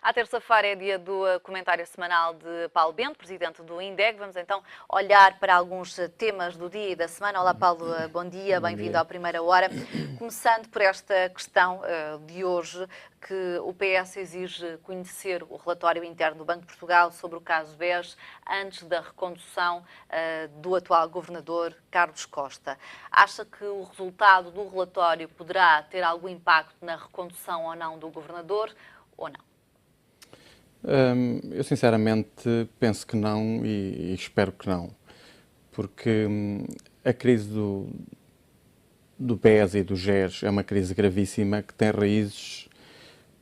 À terça-feira é dia do comentário semanal de Paulo Bento, presidente do INDEC. Vamos então olhar para alguns temas do dia e da semana. Olá, Paulo, bom dia, bem-vindo à primeira hora. Começando por esta questão de hoje, que o PS exige conhecer o relatório interno do Banco de Portugal sobre o caso BES antes da recondução do atual governador Carlos Costa. Acha que o resultado do relatório poderá ter algum impacto na recondução ou não do governador ou não? Eu sinceramente penso que não e espero que não, porque a crise do BES e do GES é uma crise gravíssima que tem raízes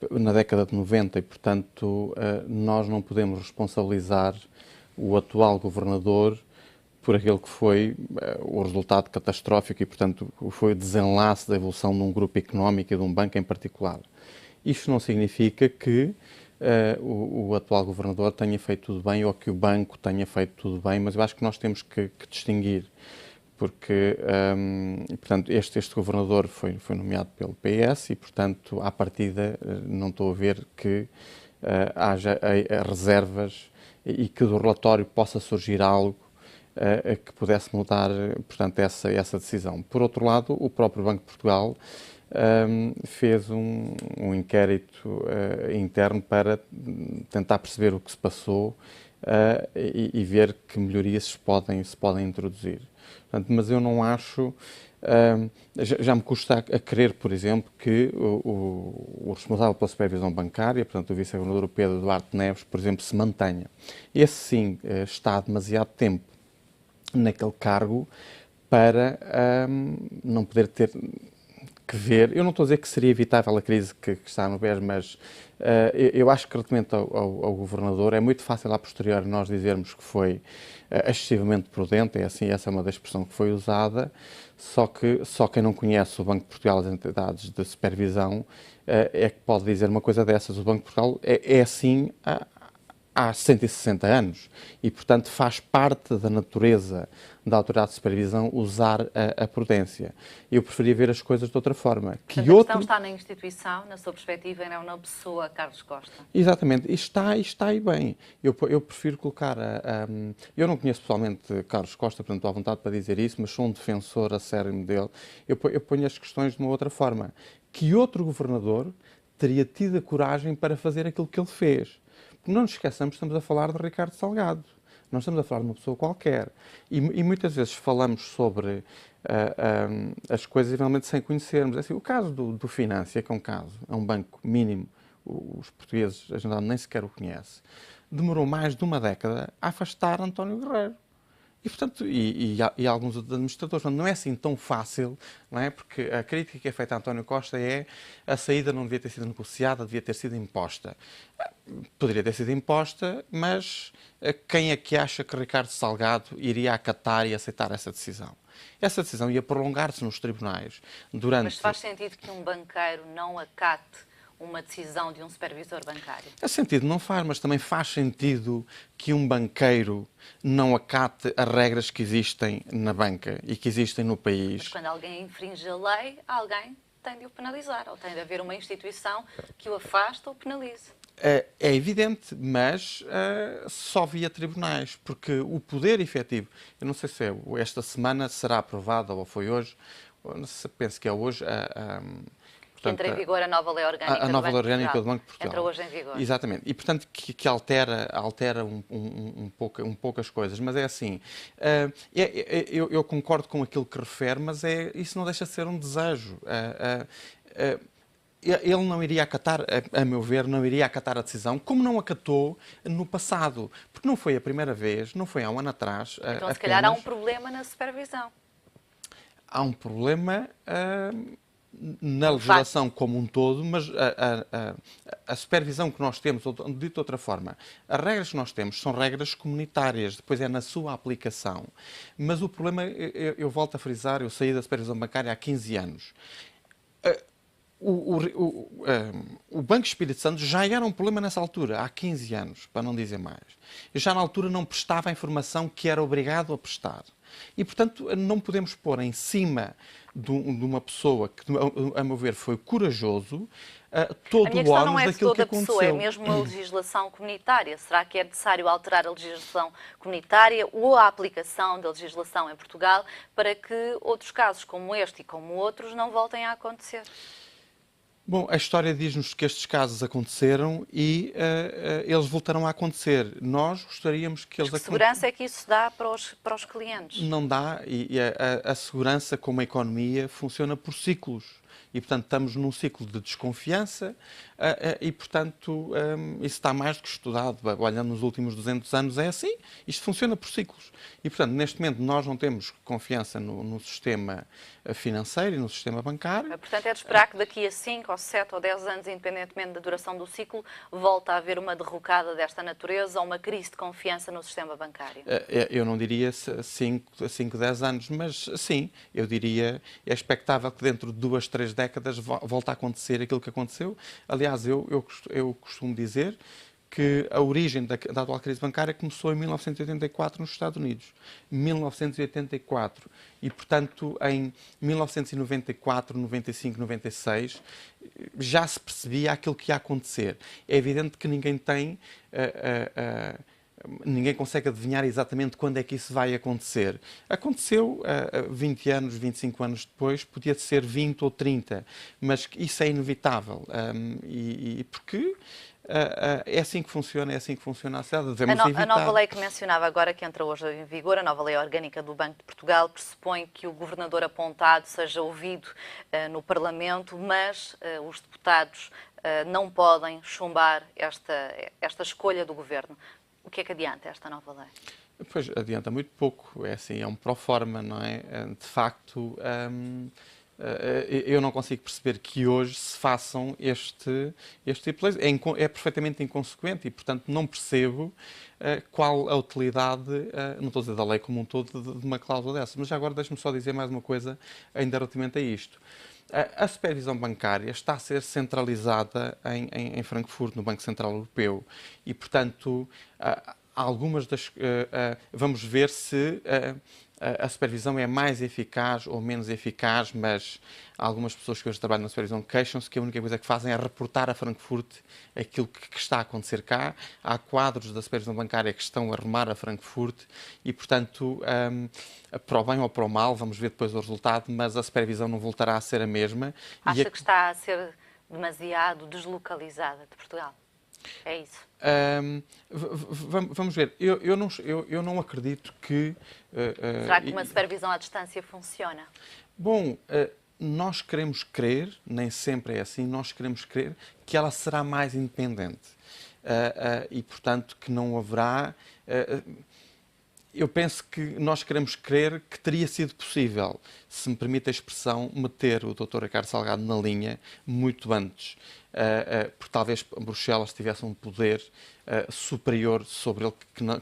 na década de 90 e, portanto, nós não podemos responsabilizar o atual governador por aquilo que foi o resultado catastrófico e, portanto, foi o desenlace da evolução de um grupo económico e de um banco em particular. Isto não significa que o atual governador tenha feito tudo bem ou que o banco tenha feito tudo bem, mas eu acho que nós temos que distinguir, porque, portanto, este governador foi nomeado pelo PS e, portanto, à partida não estou a ver que haja reservas e que do relatório possa surgir algo que pudesse mudar, portanto, essa decisão. Por outro lado, o próprio Banco de Portugal fez um inquérito interno para tentar perceber o que se passou e ver que melhorias se podem introduzir. Portanto, mas eu não acho... já me custa a crer, por exemplo, que o responsável pela supervisão bancária, portanto, o vice-governador Pedro Duarte Neves, por exemplo, se mantenha. Esse sim está há demasiado tempo naquele cargo para não poder ter que ver. Eu não estou a dizer que seria evitável a crise que está no BES, mas eu acho que relativamente ao governador é muito fácil a posteriori nós dizermos que foi excessivamente prudente, é assim, essa é uma das expressões que foi usada, só que só quem não conhece o Banco de Portugal, as entidades de supervisão, é que pode dizer uma coisa dessas. O Banco de Portugal é assim há 160 anos e, portanto, faz parte da natureza da autoridade de supervisão usar a prudência. Eu preferia ver as coisas de outra forma. A questão está na instituição, na sua perspectiva, e não na pessoa Carlos Costa. Exatamente, e está aí bem. Eu prefiro colocar eu não conheço pessoalmente Carlos Costa, portanto estou à vontade para dizer isso, mas sou um defensor acérrimo dele. Eu ponho as questões de uma outra forma. Que outro governador teria tido a coragem para fazer aquilo que ele fez? Não nos esqueçamos, estamos a falar de Ricardo Salgado. Não estamos a falar de uma pessoa qualquer. E muitas vezes falamos sobre as coisas realmente sem conhecermos. Assim, o caso do Finância, que é um banco mínimo, os portugueses, a gente nem sequer o conhece, demorou mais de uma década a afastar António Guerreiro. E, portanto, e alguns outros administradores. Não é assim tão fácil, não é? Porque a crítica que é feita a António Costa é a saída não devia ter sido negociada, devia ter sido imposta. Poderia ter sido imposta, mas quem é que acha que Ricardo Salgado iria acatar e aceitar essa decisão? Essa decisão ia prolongar-se nos tribunais durante... Mas faz sentido que um banqueiro não acate uma decisão de um supervisor bancário? Esse sentido não faz, mas também faz sentido que um banqueiro não acate as regras que existem na banca e que existem no país. Mas quando alguém infringe a lei, alguém tem de o penalizar, ou tem de haver uma instituição que o afaste ou penalize. É evidente, mas só via tribunais, porque o poder efetivo, eu não sei se esta semana será aprovada ou foi hoje, penso que é hoje, que entra em vigor a nova lei orgânica, do Banco de Portugal. Entra hoje em vigor. Exatamente. E, portanto, que altera um pouco as coisas. Mas é assim, eu concordo com aquilo que refere, mas isso não deixa de ser um desejo. Ele não iria acatar, a meu ver, não iria acatar a decisão, como não acatou no passado. Porque não foi a primeira vez, não foi há um ano atrás. Então, se calhar, há um problema na supervisão. Há um problema na legislação como um todo, mas a supervisão que nós temos, ou dito de outra forma, as regras que nós temos são regras comunitárias, depois é na sua aplicação. Mas o problema, eu volto a frisar, eu saí da supervisão bancária há 15 anos. O Banco Espírito Santo já era um problema nessa altura, há 15 anos, para não dizer mais. Eu já na altura não prestava a informação que era obrigado a prestar. E, portanto, não podemos pôr em cima de uma pessoa que, a meu ver, foi corajoso, todo A minha o questão não ónus é se daquilo que toda a pessoa, é aconteceu. mesmo a legislação comunitária. Será que é necessário alterar a legislação comunitária ou a aplicação da legislação em Portugal para que outros casos como este e como outros não voltem a acontecer? Bom, a história diz-nos que estes casos aconteceram e eles voltarão a acontecer. Nós gostaríamos que Mas eles que segurança é que isso dá para os clientes? Não dá, e a segurança, como a economia, funciona por ciclos. E, portanto, estamos num ciclo de desconfiança e, portanto, isso está mais do que estudado. Olhando nos últimos 200 anos, é assim. Isto funciona por ciclos. E, portanto, neste momento, nós não temos confiança no sistema financeiro e no sistema bancário. Portanto, é de esperar que daqui a 5 ou 7 ou 10 anos, independentemente da duração do ciclo, volte a haver uma derrocada desta natureza ou uma crise de confiança no sistema bancário? Eu não diria 5, 10 anos, mas sim, eu diria, é expectável que dentro de 2, 3 décadas volte a acontecer aquilo que aconteceu. Aliás, eu costumo dizer que a origem da atual crise bancária começou em 1984 nos Estados Unidos. 1984. E, portanto, em 1994, 95, 96, já se percebia aquilo que ia acontecer. É evidente que ninguém tem... Ninguém consegue adivinhar exatamente quando é que isso vai acontecer. Aconteceu 20 anos, 25 anos depois, podia ser 20 ou 30, mas isso é inevitável. Porque é assim que funciona, a sociedade. Devemos evitar. A nova lei que mencionava agora, que entra hoje em vigor, a nova lei orgânica do Banco de Portugal, pressupõe que o governador apontado seja ouvido no Parlamento, mas os deputados não podem chumbar esta escolha do governo. O que é que adianta esta nova lei? Pois, adianta muito pouco. É assim, é um pró-forma, não é? De facto, eu não consigo perceber que hoje se façam este tipo de leis. É perfeitamente inconsequente e, portanto, não percebo qual a utilidade, não estou a dizer da lei como um todo, de uma cláusula dessa. Mas já agora deixe-me só dizer mais uma coisa ainda relativamente a isto. A supervisão bancária está a ser centralizada em Frankfurt, no Banco Central Europeu, e, portanto, algumas das. Vamos ver se a supervisão é mais eficaz ou menos eficaz, mas algumas pessoas que hoje trabalham na supervisão queixam-se que a única coisa que fazem é reportar a Frankfurt aquilo que está a acontecer cá. Há quadros da supervisão bancária que estão a remar a Frankfurt e, portanto, para o bem ou para o mal, vamos ver depois o resultado, mas a supervisão não voltará a ser a mesma. Acha que está a ser demasiado deslocalizada de Portugal? É isso? Vamos ver. Eu não acredito que... Será que uma supervisão à distância funciona? Bom, nós queremos crer, nem sempre é assim, nós queremos crer que ela será mais independente. E, portanto, que não haverá... Eu penso que nós queremos crer que teria sido possível, se me permite a expressão, meter o Dr. Ricardo Salgado na linha muito antes, porque talvez Bruxelas tivesse um poder superior sobre ele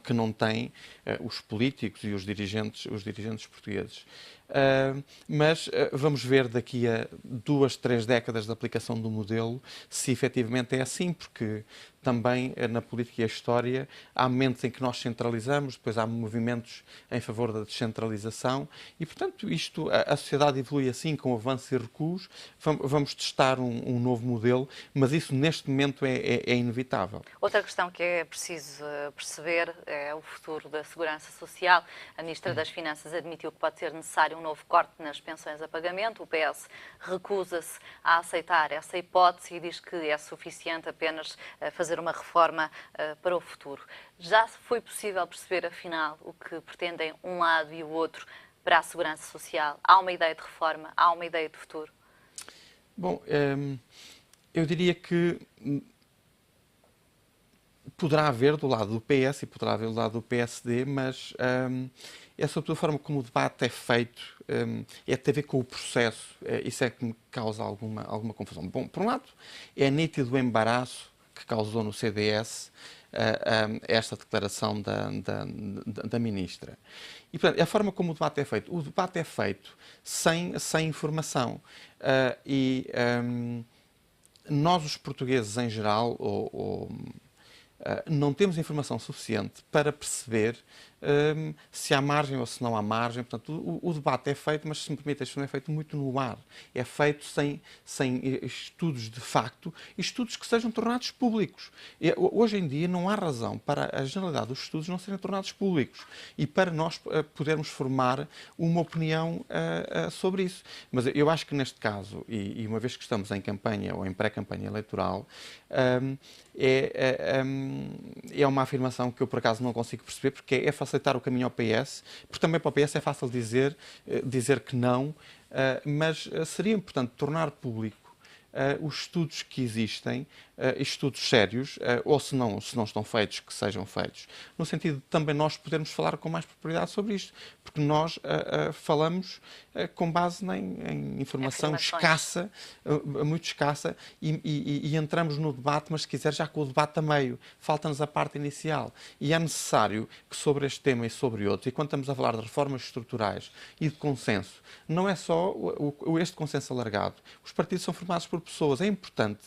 que não tem os políticos e os dirigentes portugueses. Mas vamos ver daqui a 2, 3 décadas de aplicação do modelo se efetivamente é assim, porque também na política e a história há momentos em que nós centralizamos, depois há movimentos em favor da descentralização e, portanto, a sociedade evolui assim, com avanços e recuos. Vamos testar um novo modelo, mas isso neste momento é inevitável. Outra questão que é preciso perceber é o futuro da segurança social. A Ministra das Finanças admitiu que pode ser necessário um novo corte nas pensões a pagamento. O PS recusa-se a aceitar essa hipótese e diz que é suficiente apenas fazer uma reforma para o futuro. Já foi possível perceber, afinal, o que pretendem um lado e o outro para a segurança social? Há uma ideia de reforma? Há uma ideia de futuro? Bom, eu diria que poderá haver do lado do PS e poderá haver do lado do PSD, mas é sobretudo a forma como o debate é feito, tem a ver com o processo. Isso é que me causa alguma confusão. Bom, por um lado, é nítido o embaraço que causou no CDS esta declaração da Ministra. E, portanto, a forma como o debate é feito. O debate é feito sem informação. Nós, os portugueses em geral, não temos informação suficiente para perceber se há margem ou se não há margem. Portanto, o debate é feito, mas, se me permite, isto não é feito muito no ar. É feito sem estudos de facto e estudos que sejam tornados públicos. Hoje em dia não há razão para a generalidade dos estudos não serem tornados públicos e para nós podermos formar uma opinião sobre isso. Mas eu acho que neste caso, e uma vez que estamos em campanha ou em pré-campanha eleitoral, é uma afirmação que eu por acaso não consigo perceber, porque é facilitar o caminho ao PS, porque também para o PS é fácil dizer que não, mas seria importante tornar público os estudos que existem, estudos sérios, ou se não estão feitos, que sejam feitos, no sentido de também nós podermos falar com mais propriedade sobre isto, porque nós falamos com base em informação escassa, muito escassa, e entramos no debate, mas se quiser já com o debate a meio, falta-nos a parte inicial. E é necessário que sobre este tema e sobre outros, e quando estamos a falar de reformas estruturais e de consenso, não é só este consenso alargado. Os partidos são formados por pessoas. É importante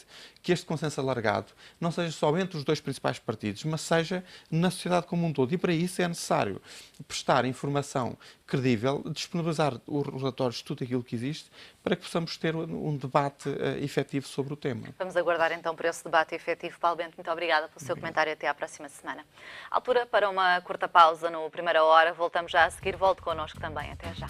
que este consenso alargado não seja só entre os dois principais partidos, mas seja na sociedade como um todo. E para isso é necessário prestar informação credível, disponibilizar os relatórios de tudo aquilo que existe, para que possamos ter um debate efetivo sobre o tema. Vamos aguardar então por esse debate efetivo. Paulo Bento, muito obrigada pelo seu comentário. Até à próxima semana. Altura para uma curta pausa no Primeira Hora. Voltamos já a seguir. Volte connosco também. Até já.